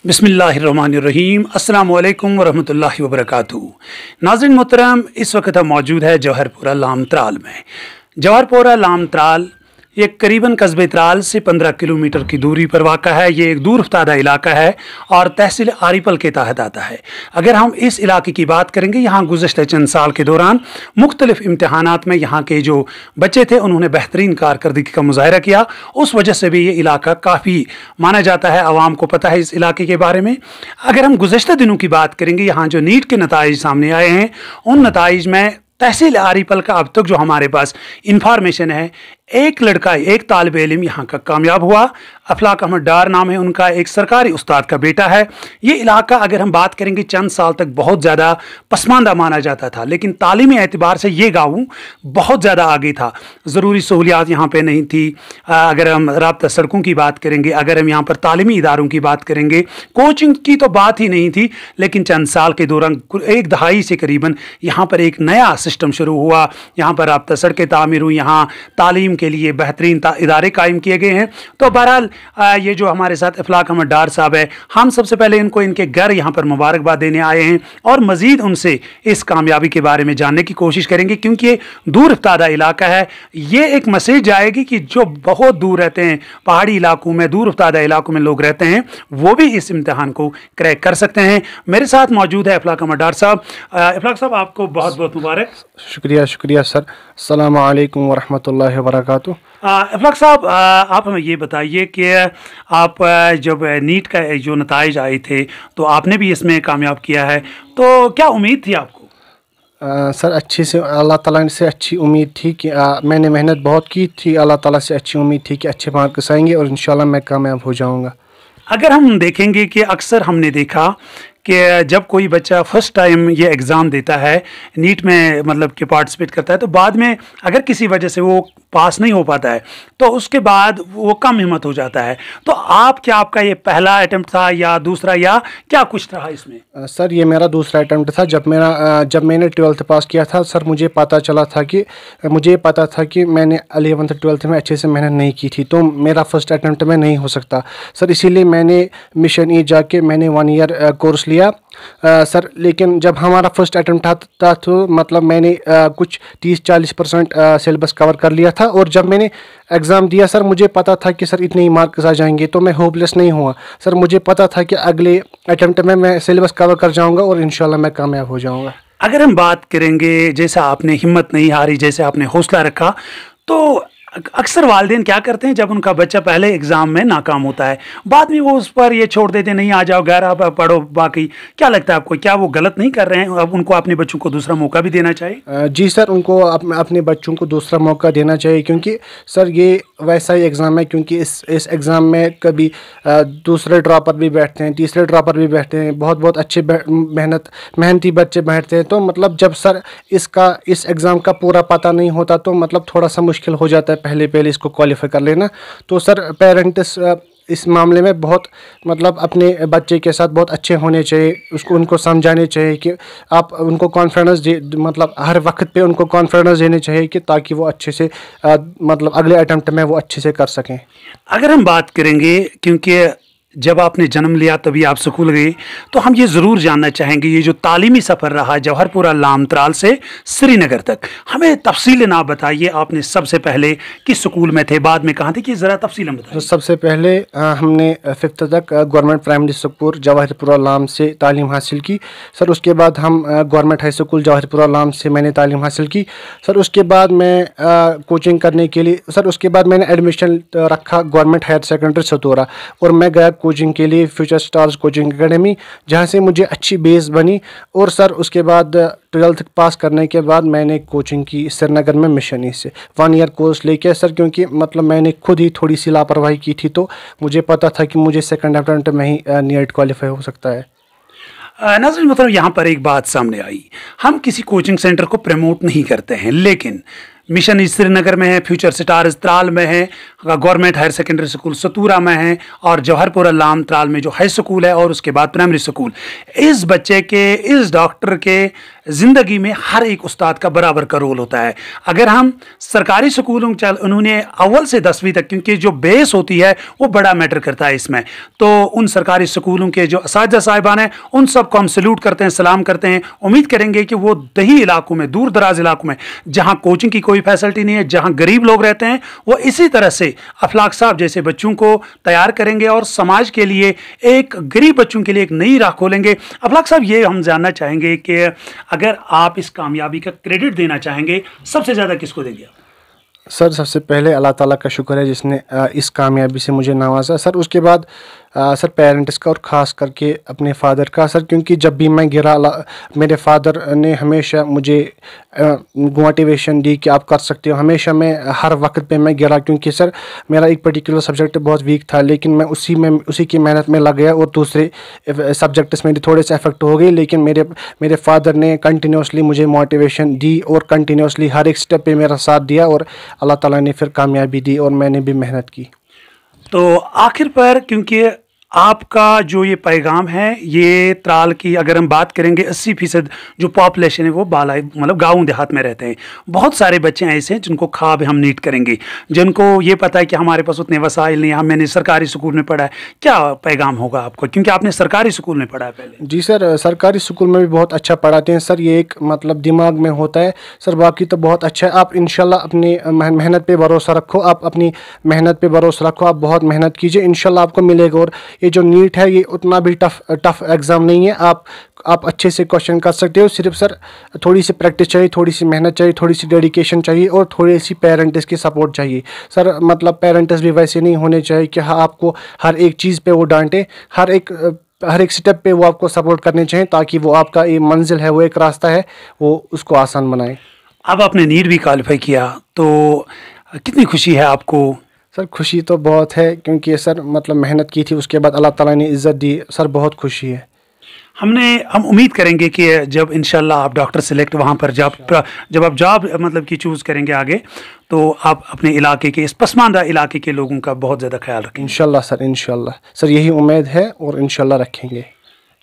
बिस्मिल्लाहिर्रहमानिर्रहीम अस्सलामु अलैकुम वरहमतुल्लाहि वबरकातुहू। नाज़रीन मोहतरम, इस वक्त हम मौजूद है जौहरपुरा लामत्राल में। जौहरपुरा लामत्राल ये करीबन कस्बे त्राल से 15 किलोमीटर की दूरी पर वाक़ा है। ये एक दूर अफ्तादा इलाका है और तहसील आरिपल के तहत आता है। अगर हम इस इलाके की बात करेंगे, यहाँ गुज़श्ता चंद साल के दौरान मुख्तलिफ इम्तहानात में यहाँ के जो बच्चे थे उन्होंने बेहतरीन कारकर्दगी का मुजाहरा किया। उस वजह से भी ये इलाका काफ़ी माना जाता है, आवाम को पता है इस इलाके के बारे में। अगर हम गुज़श्ता दिनों की बात करेंगे, यहाँ जो नीट के नताइज सामने आए हैं, उन नताइज में तहसील आरिपल का अब तक जो हमारे पास इंफॉर्मेशन है, एक लड़का, एक तालिब इल्म यहाँ का कामयाब हुआ। अफलाक अहमद डार नाम है उनका, एक सरकारी उस्ताद का बेटा है। ये इलाका अगर हम बात करेंगे चंद साल तक बहुत ज़्यादा पसमानदा माना जाता था, लेकिन तालीमी एतबार से ये गाँव बहुत ज़्यादा आगे था। ज़रूरी सहूलियात यहाँ पे नहीं थी। अगर हम राब्ता सड़कों की बात करेंगे, अगर हम यहाँ पर तालीमी इदारों की बात करेंगे, कोचिंग की तो बात ही नहीं थी। लेकिन चंद साल के दौरान एक दहाई से करीबन यहाँ पर एक नया सिस्टम शुरू हुआ। यहाँ पर राब्ता सड़कें तामीर हुई, यहाँ तालीम के लिए बेहतरीन इदारे कायम किए गए हैं। तो बहरहाल ये जो हमारे साथ अफलाक अहमद डार साहब है, हम सबसे पहले इनको इनके घर यहाँ पर मुबारकबाद देने आए हैं और मज़ीद उनसे इस कामयाबी के बारे में जानने की कोशिश करेंगे, क्योंकि ये दूर अफ्तादा इलाका है। ये एक मैसेज जाएगी कि जो बहुत दूर रहते हैं, पहाड़ी इलाकों में, दूर अफ्तादा इलाकों में लोग रहते हैं, वो भी इस इम्तहान को क्रैक कर सकते हैं। मेरे साथ मौजूद है अफलाक अहमद डार साहब। अफलाक साहब, आपको बहुत बहुत मुबारक। शुक्रिया सर। अस्सलामु अलैकुम वरहमतुल्लाहि वबरकातुहू। अफलाक साहब, आप हमें ये बताइए कि आप जब नीट का जो नताइज आए थे तो आपने भी इसमें कामयाब किया है, तो क्या उम्मीद थी आपको? सर, अच्छी से अल्लाह ताला से अच्छी उम्मीद थी कि मैंने मेहनत बहुत की थी। अल्लाह ताला से अच्छी उम्मीद थी कि अच्छे मार्क्स आएंगे और इंशाल्लाह मैं कामयाब हो जाऊंगा। अगर हम देखेंगे कि अक्सर हमने देखा कि जब कोई बच्चा फर्स्ट टाइम ये एग्ज़ाम देता है, नीट में मतलब कि पार्टिसिपेट करता है, तो बाद में अगर किसी वजह से वो पास नहीं हो पाता है तो उसके बाद वो कम हिम्मत हो जाता है। तो आपका ये पहला अटेम्प्ट था या दूसरा, या क्या कुछ रहा इसमें? सर, ये मेरा दूसरा अटेम्प्ट था। जब मैंने 12th पास किया था सर, मुझे पता था कि मैंने 11th 12th में अच्छे से मेहनत नहीं की थी, तो मेरा फर्स्ट अटेम्प्ट में नहीं हो सकता सर। इसीलिए मैंने मिशन ई जाके मैंने 1 ईयर कोर्स लिया सर। लेकिन जब हमारा फर्स्ट अटेम्प्ट था तो मतलब मैंने कुछ 30-40% सिलेबस कवर कर लिया था, और जब मैंने एग्ज़ाम दिया सर, मुझे पता था कि सर इतने ही मार्क्स आ जाएंगे, तो मैं होपलेस नहीं हुआ सर। मुझे पता था कि अगले अटेम्प्ट में मैं सिलेबस कवर कर जाऊंगा और इंशाल्लाह मैं कामयाब हो जाऊंगा। अगर हम बात करेंगे, जैसा आपने हिम्मत नहीं हारी, जैसे आपने हौसला रखा, तो अक्सर वालिदैन क्या करते हैं, जब उनका बच्चा पहले एग्ज़ाम में नाकाम होता है, बाद में वो उस पर ये छोड़ देते हैं, नहीं आ जाओ घर, आप पढ़ो बाकी। क्या लगता है आपको, क्या वो गलत नहीं कर रहे हैं? अब उनको अपने बच्चों को दूसरा मौका भी देना चाहिए। जी सर, उनको अपने बच्चों को दूसरा मौका देना चाहिए, क्योंकि सर ये वैसा ही एग्ज़ाम है। क्योंकि इस एग्ज़ाम में कभी दूसरे ड्रॉपर भी बैठते हैं, तीसरे ड्रॉपर भी बैठते हैं, बहुत अच्छे मेहनती बच्चे बैठते हैं। तो मतलब जब सर इस एग्ज़ाम का पूरा पता नहीं होता तो मतलब थोड़ा सा मुश्किल हो जाता है पहले इसको क्वालिफाई कर लेना। तो सर, पेरेंट्स इस मामले में बहुत मतलब अपने बच्चे के साथ बहुत अच्छे होने चाहिए। उनको समझाने चाहिए कि आप उनको कॉन्फिडेंस मतलब हर वक्त पे उनको कॉन्फिडेंस देने चाहिए कि ताकि वो अच्छे से मतलब अगले अटेम्प्ट में वो अच्छे से कर सकें। अगर हम बात करेंगे, क्योंकि जब आपने जन्म लिया तभी आप स्कूल गए, तो हम ये ज़रूर जानना चाहेंगे, ये जो तालीमी सफ़र रहा जौहरपुरा लामत्राल से श्रीनगर तक, हमें तफसील ना बताइए। आपने सबसे पहले किस स्कूल में थे, बाद में कहाँ थे, कि ज़रा तफसील बताइए। तो सबसे पहले हमने 5th तक गवर्नमेंट प्राइमरी स्कूल जौहरपुरा लाम से तालीम हासिल की सर। उसके बाद हम गवर्नमेंट हाई स्कूल जौहरपुरा लाम से मैंने तालीम हासिल की सर। उसके बाद मैं कोचिंग करने के लिए सर, उसके बाद मैंने एडमिशन रखा गवर्नमेंट हायर सेकेंडरी सतोरा, और मैं गया कोचिंग के लिए फ्यूचर स्टार्स कोचिंग एकेडमी, जहाँ से मुझे अच्छी बेस बनी। और सर उसके बाद 12th पास करने के बाद मैंने कोचिंग की श्रीनगर में मिशन ई से 1 ईयर कोर्स लेके सर, क्योंकि मतलब मैंने खुद ही थोड़ी सी लापरवाही की थी, तो मुझे पता था कि मुझे सेकंड अटेम्प्ट में ही नीट क्वालिफाई हो सकता है। नाज़रीन, मतलब यहाँ पर एक बात सामने आई, हम किसी कोचिंग सेंटर को प्रमोट नहीं करते हैं, लेकिन मिशन श्रीनगर में है, फ्यूचर स्टार त्राल में है, गवर्नमेंट हायर सेकेंडरी स्कूल सतूरा में है, और जौहरपुरा लाम त्राल में जो हाई स्कूल है, और उसके बाद प्राइमरी स्कूल। इस बच्चे के, इस डॉक्टर के ज़िंदगी में हर एक उस्ताद का बराबर का रोल होता है। अगर हम सरकारी स्कूलों उन्होंने अव्वल से 10वीं तक, क्योंकि जो बेस होती है वो बड़ा मैटर करता है इसमें, तो उन सरकारी स्कूलों के जो असातिज़ा साहिबान हैं उन सबको हम सल्यूट करते हैं, सलाम करते हैं। उम्मीद करेंगे कि वो दही इलाकों में, दूर दराज इलाकों में जहाँ कोचिंग की कोई फैसिलिटी नहीं है, जहाँ गरीब लोग रहते हैं, वो इसी तरह से अफलाक साहब जैसे बच्चों को तैयार करेंगे और समाज के लिए, एक गरीब बच्चों के लिए एक नई राह खोलेंगे। अफलाक साहब, ये हम जानना चाहेंगे कि अगर आप इस कामयाबी का क्रेडिट देना चाहेंगे, सबसे ज़्यादा किसको देंगे आप? सर सबसे पहले अल्लाह ताला का शुक्र है जिसने इस कामयाबी से मुझे नवाजा। सर उसके बाद सर पेरेंट्स का और ख़ास करके अपने फ़ादर का सर, क्योंकि जब भी मैं गिरा मेरे फ़ादर ने हमेशा मुझे मोटिवेशन दी कि आप कर सकते हो। हमेशा मैं हर वक्त पे मैं गिरा, क्योंकि सर मेरा एक पर्टिकुलर सब्जेक्ट बहुत वीक था, लेकिन मैं उसी की मेहनत में लग गया और दूसरे सब्जेक्ट्स में थोड़े से अफेक्ट हो गए। लेकिन मेरे फ़ादर ने कंटिन्यूसली मुझे मोटिवेशन दी और कंटिन्यूसली हर एक स्टेप पे मेरा साथ दिया, और अल्लाह ताला ने फिर कामयाबी दी और मैंने भी मेहनत की। तो आखिर पर, क्योंकि आपका जो ये पैगाम है, ये त्राल की अगर हम बात करेंगे 80% जो पॉपुलेशन है वो बालाई, मतलब गाँव देहात में रहते हैं। बहुत सारे बच्चे ऐसे हैं जिनको ख्वाब हम नीट करेंगे, जिनको ये पता है कि हमारे पास उतने वसाइल नहीं है, मैंने सरकारी स्कूल में पढ़ा है। क्या पैगाम होगा आपको, क्योंकि आपने सरकारी स्कूल में पढ़ा है पहले? जी सर, सरकारी स्कूल में भी बहुत अच्छा पढ़ाते हैं सर। ये एक मतलब दिमाग में होता है सर, बाकी तो बहुत अच्छा है। आप इंशाल्लाह अपनी मेहनत पे भरोसा रखो, आप अपनी मेहनत पे भरोसा रखो, आप बहुत मेहनत कीजिए, इंशाल्लाह आपको मिलेगा। और ये जो नीट है ये उतना भी टफ एग्ज़ाम नहीं है। आप अच्छे से क्वेश्चन कर सकते हो। सिर्फ सर थोड़ी सी प्रैक्टिस चाहिए, थोड़ी सी मेहनत चाहिए, थोड़ी सी डेडिकेशन चाहिए, और थोड़ी सी पेरेंट्स की सपोर्ट चाहिए सर। मतलब पेरेंट्स भी वैसे नहीं होने चाहिए कि हाँ आपको हर एक चीज़ पे वो डांटे, हर एक स्टेप पे वो आपको सपोर्ट करने चाहिए, ताकि वो आपका ये मंजिल है, वो एक रास्ता है, वो उसको आसान बनाए। अब आपने नीट भी क्वालिफाई किया, तो कितनी खुशी है आपको? सर खुशी तो बहुत है, क्योंकि सर मतलब मेहनत की थी, उसके बाद अल्लाह ताला ने इज़्ज़त दी सर, बहुत खुशी है। हम उम्मीद करेंगे कि जब इंशाल्लाह आप डॉक्टर सेलेक्ट वहाँ पर जब आप जॉब मतलब कि चूज़ करेंगे आगे, तो आप अपने इलाके के, इस पसमानदा इलाके के लोगों का बहुत ज़्यादा ख्याल रखें। इंशाल्लाह सर, इंशाल्लाह सर, यही उम्मीद है और इंशाल्लाह रखेंगे।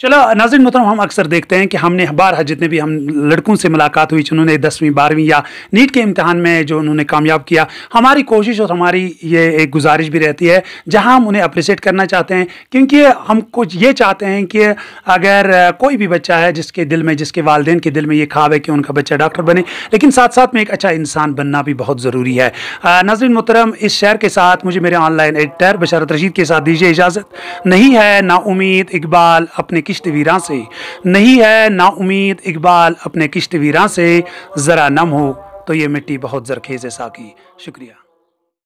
चलो नाज़रीन मोहतरम, हम अक्सर देखते हैं कि हमने बारहा जितने भी हम लड़कों से मुलाकात हुई जिन्होंने 10वीं 12वीं या नीट के इम्तहान में जो उन्होंने कामयाब किया, हमारी कोशिश और हमारी ये एक गुजारिश भी रहती है जहां हम उन्हें अप्रिशिएट करना चाहते हैं, क्योंकि हम कुछ ये चाहते हैं कि अगर कोई भी बच्चा है जिसके दिल में, जिसके वालिदैन के दिल में ये ख्वाब है कि उनका बच्चा डॉक्टर बने, लेकिन साथ साथ में एक अच्छा इंसान बनना भी बहुत ज़रूरी है। नाज़रीन मोहतरम, इस शेयर के साथ मुझे मेरे ऑनलाइन एडिटर बशारत रशीद के साथ दीजिए इजाज़त। नहीं है नाउमीद इकबाल अपने किश्तवीरां से, नहीं है नाउमीद इकबाल अपने किश्तवीरां से, ज़रा नम हो तो ये मिट्टी बहुत ज़रखेज़ है साकी। शुक्रिया।